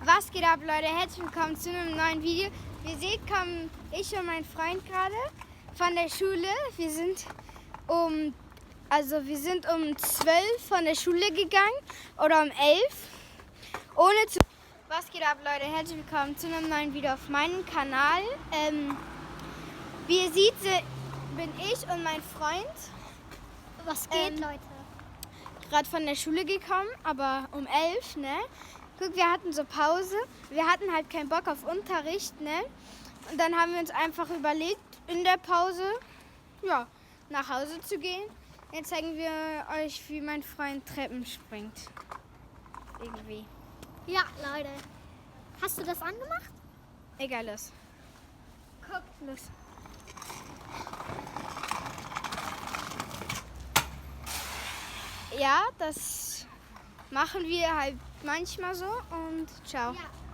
Was geht ab, Leute? Herzlich willkommen zu einem neuen Video. Wie ihr seht, kommen ich und mein Freund gerade von der Schule. Wir sind um 12 von der Schule gegangen oder um 11. Was geht ab, Leute? Herzlich willkommen zu einem neuen Video auf meinem Kanal. Wie ihr seht, bin ich und mein Freund. Was geht, Leute? Gerade von der Schule gekommen, aber um 11, ne? Guck, wir hatten so Pause. Wir hatten halt keinen Bock auf Unterricht, ne? Und dann haben wir uns einfach überlegt, in der Pause, ja, nach Hause zu gehen. Jetzt zeigen wir euch, wie mein Freund Treppen springt. Irgendwie. Ja, Leute. Hast du das angemacht? Egal, los. Guck. Los. Ja, das machen wir halt manchmal so und ciao. Ja.